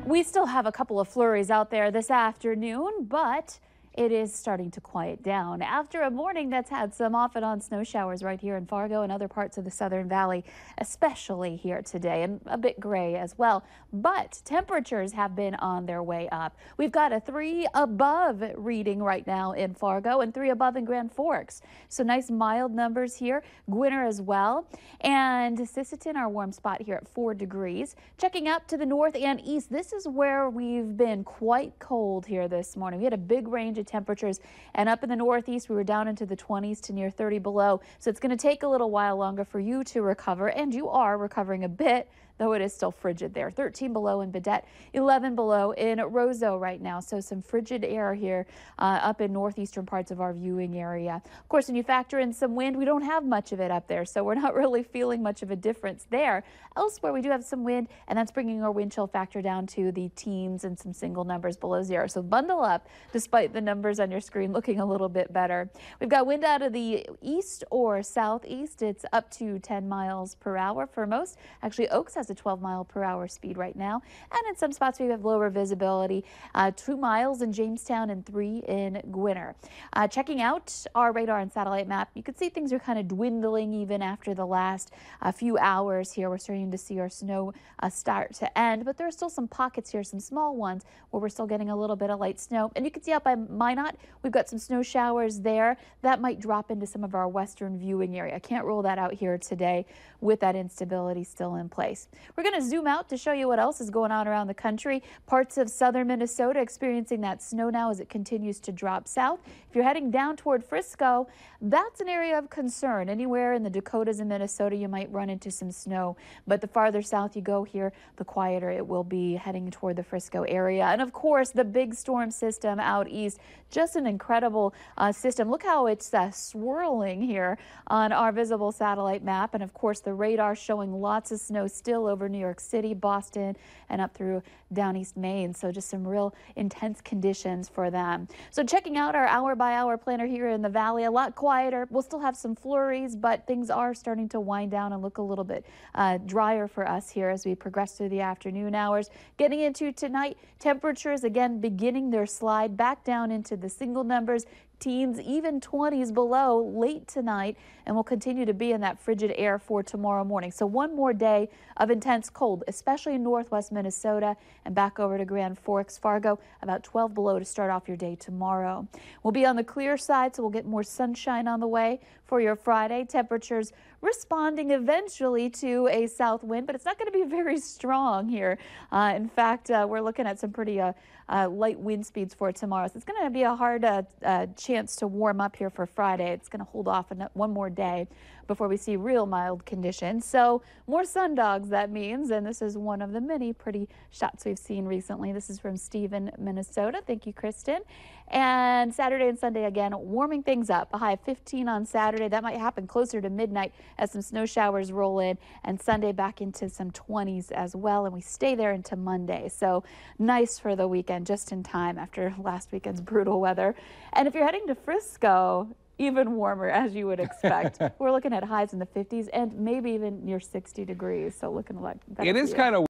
We still have a couple of flurries out there this afternoon, but it is starting to quiet down after a morning that's had some off and on snow showers right here in Fargo and other parts of the Southern Valley, especially here today, and a bit gray as well. But temperatures have been on their way up. We've got a 3 above reading right now in Fargo and 3 above in Grand Forks. So nice mild numbers here. Gwinner as well. And Sisseton, our warm spot here at 4 degrees. Checking up to the north and east, this is where we've been quite cold here this morning. We had a big range of temperatures, and up in the northeast we were down into the 20s to near 30 below. So it's going to take a little while longer for you to recover, and you are recovering a bit, though it is still frigid there. 13 below in Badette, 11 below in Roseau right now. So some frigid air here up in northeastern parts of our viewing area. Of course, when you factor in some wind, we don't have much of it up there, so we're not really feeling much of a difference there. Elsewhere, we do have some wind, and that's bringing our wind chill factor down to the teens and some single numbers below 0. So bundle up, despite the numbers on your screen looking a little bit better. We've got wind out of the east or southeast. It's up to 10 miles per hour for most. Actually, Oaks has a 12-mile-per-hour speed right now, and in some spots we have lower visibility. 2 miles in Jamestown and 3 in Gwinner. Checking out our radar and satellite map, you can see things are kind of dwindling even after the last few hours here. We're starting to see our snow start to end, but there are still some pockets here, some small ones, where we're still getting a little bit of light snow. And you can see out by Minot, we've got some snow showers there. That might drop into some of our western viewing area. I can't rule that out here today with that instability still in place. We're going to zoom out to show you what else is going on around the country. Parts of southern Minnesota experiencing that snow now as it continues to drop south. If you're heading down toward Frisco, that's an area of concern. Anywhere in the Dakotas and Minnesota, you might run into some snow. But the farther south you go here, the quieter it will be heading toward the Frisco area. And of course, the big storm system out east, just an incredible system. Look how it's swirling here on our visible satellite map. And of course, the radar showing lots of snow still over New York City, Boston, and up through down East Maine. So just some real intense conditions for them. So checking out our hour-by-hour planner here in the valley, a lot quieter. We'll still have some flurries, but things are starting to wind down and look a little bit drier for us here as we progress through the afternoon hours. Getting into tonight, temperatures again beginning their slide back down into the single numbers, teens, even 20s below late tonight, and we'll continue to be in that frigid air for tomorrow morning. So one more day of intense cold, especially in northwest Minnesota and back over to Grand Forks, Fargo, about 12 below to start off your day tomorrow. We'll be on the clear side, so we'll get more sunshine on the way for your Friday. Temperatures responding eventually to a south wind, but it's not going to be very strong here. In fact, we're looking at some pretty light wind speeds for tomorrow. So it's going to be a hard chance to warm up here for Friday. It's going to hold off one more day before we see real mild conditions. So more sun dogs, that means, and this is one of the many pretty shots we've seen recently. This is from Stephen, Minnesota. Thank you, Kristen. And Saturday and Sunday again, warming things up. A high of 15 on Saturday. That might happen closer to midnight as some snow showers roll in, and Sunday back into some 20s as well, and we stay there into Monday. So nice for the weekend, just in time after last weekend's brutal weather. And if you're heading to Frisco, even warmer, as you would expect. We're looking at highs in the 50s and maybe even near 60 degrees. So looking like that. It is kind of